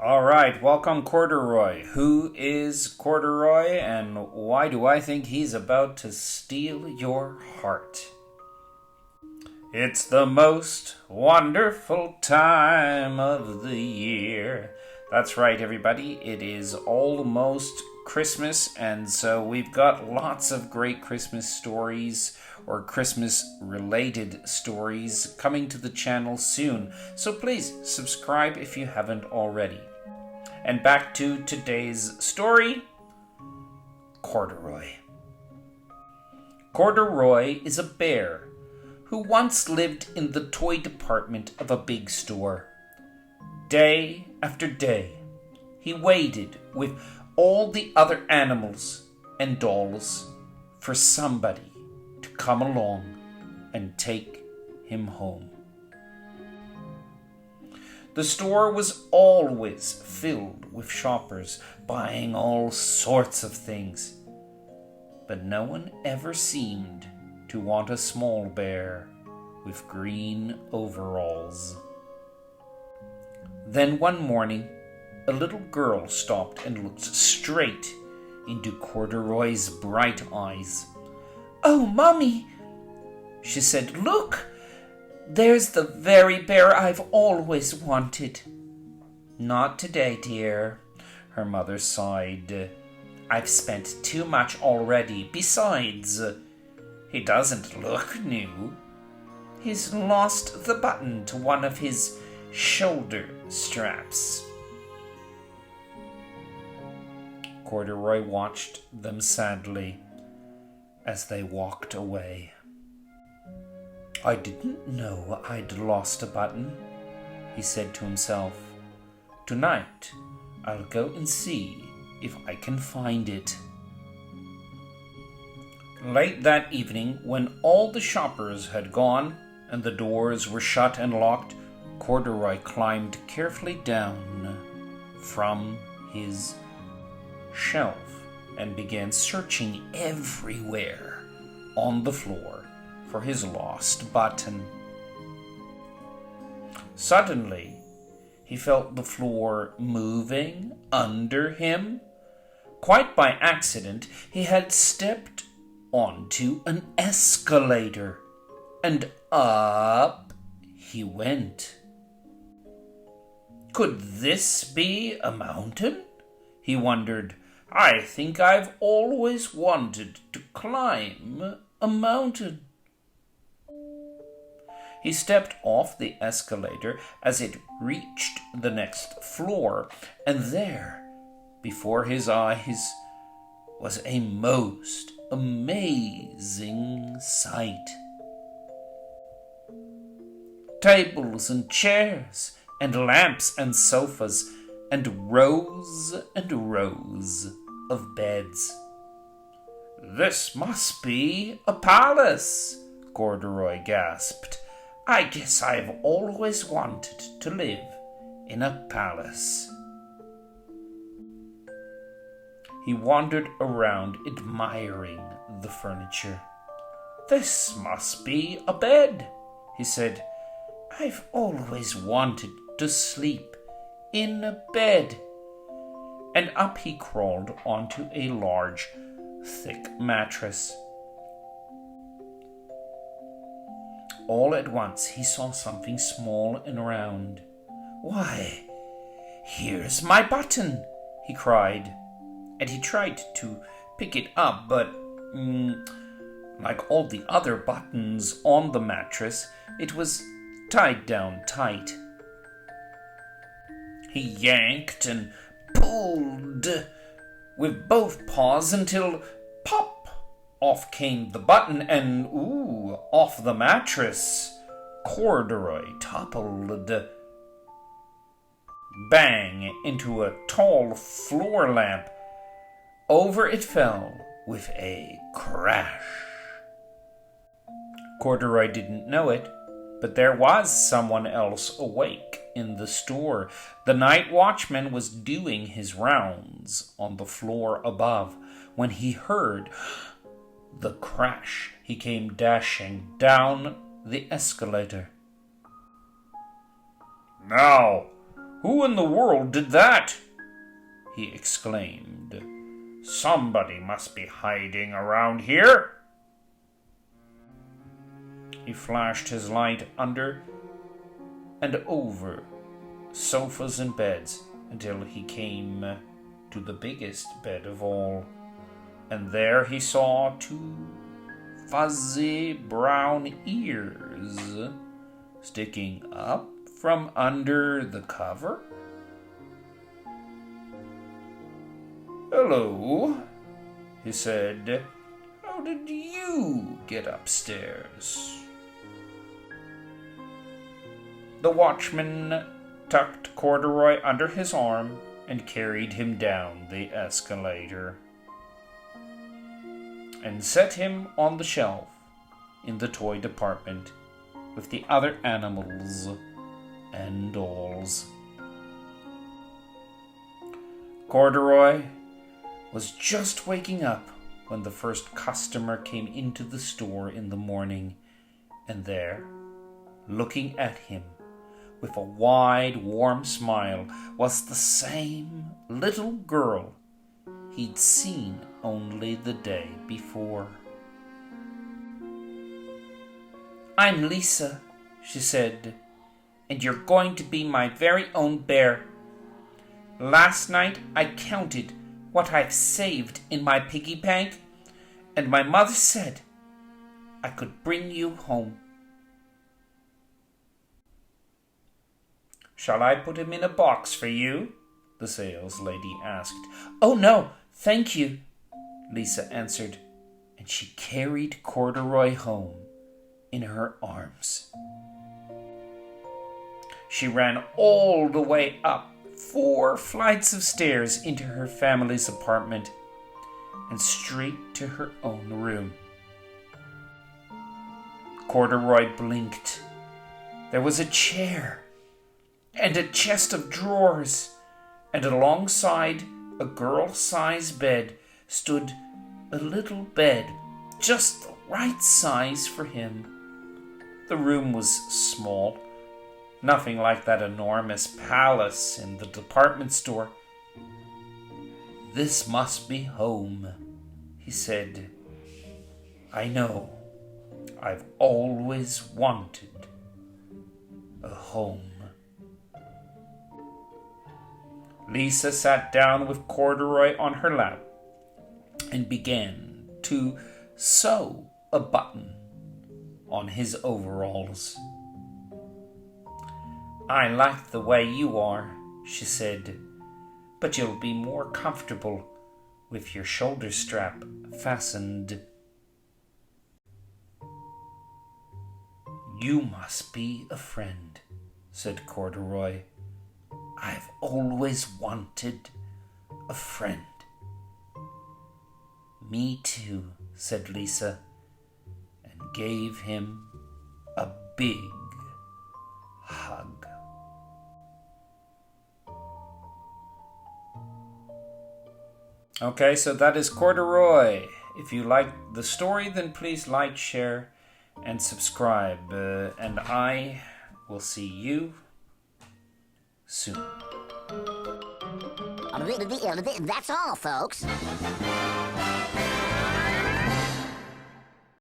All right, welcome Corduroy. Who is Corduroy and why do I think he's about to steal your heart? It's the most wonderful time of the year. That's right, everybody. It is almost Christmas, and so we've got lots of great Christmas stories or Christmas-related stories coming to the channel soon. So please subscribe if you haven't already. And back to today's story, Corduroy. Corduroy is a bear who once lived in the toy department of a big store. Day after day, he waited with all the other animals and dolls for somebody to come along and take him home. The store was always filled with shoppers buying all sorts of things, but no one ever seemed to want a small bear with green overalls. Then one morning, a little girl stopped and looked straight into Corduroy's bright eyes. "Oh, Mommy," she said, "look! There's the very bear I've always wanted." "Not today, dear," her mother sighed. "I've spent too much already. Besides, he doesn't look new. He's lost the button to one of his shoulder straps." Corduroy watched them sadly as they walked away. "I didn't know I'd lost a button," he said to himself. "Tonight, I'll go and see if I can find it." Late that evening, when all the shoppers had gone and the doors were shut and locked, Corduroy climbed carefully down from his shelf and began searching everywhere on the floor for his lost button. Suddenly, he felt the floor moving under him. Quite by accident, he had stepped onto an escalator, and up he went. Could this be a mountain? He wondered. I think I've always wanted to climb a mountain. He stepped off the escalator as it reached the next floor, and there, before his eyes, was a most amazing sight. Tables and chairs, and lamps and sofas, and rows of beds. "This must be a palace," Corduroy gasped. "I guess I've always wanted to live in a palace." He wandered around admiring the furniture. "This must be a bed," he said. "I've always wanted to sleep in a bed." And up he crawled onto a large, thick mattress. All at once he saw something small and round. "Why, here's my button!" he cried. And he tried to pick it up, but like all the other buttons on the mattress, it was tied down tight. He yanked and pulled with both paws until pop! Off came the button, and off the mattress Corduroy toppled. Bang! Into a tall floor lamp. Over it fell with a crash. Corduroy didn't know it, but there was someone else awake in the store. The night watchman was doing his rounds on the floor above when he heard the crash. He came dashing down the escalator. "Now, "Who in the world did that?" he exclaimed. "Somebody must be hiding around here." He flashed his light under and over sofas and beds until he came to the biggest bed of all, and there he saw two fuzzy brown ears sticking up from under the cover. "Hello," he said. "How did you get upstairs?" The watchman tucked Corduroy under his arm and carried him down the escalator and set him on the shelf in the toy department with the other animals and dolls. Corduroy was just waking up when the first customer came into the store in the morning, and there, looking at him with a wide, warm smile, was the same little girl he'd seen only the day before. "I'm Lisa," she said, "and you're going to be my very own bear. Last night I counted what I've saved in my piggy bank, and my mother said I could bring you home." "Shall I put him in a box for you?" the saleslady asked. "Oh, no, thank you," Lisa answered, and she carried Corduroy home in her arms. She ran all the way up 4 flights of stairs into her family's apartment and straight to her own room. Corduroy blinked. There was a chair and a chest of drawers, and alongside a girl-sized bed stood a little bed just the right size for him. The room was small, nothing like that enormous palace in the department store. "This must be home," he said. "I know. I've always wanted a home." Lisa sat down with Corduroy on her lap and began to sew a button on his overalls. "I like the way you are," she said, "but you'll be more comfortable with your shoulder strap fastened." "You must be a friend," said Corduroy. "I've always wanted a friend." "Me too," said Lisa, and gave him a big hug. Okay, so that is Corduroy. If you like the story, then please like, share, and subscribe. And I will see you soon. That's all, folks.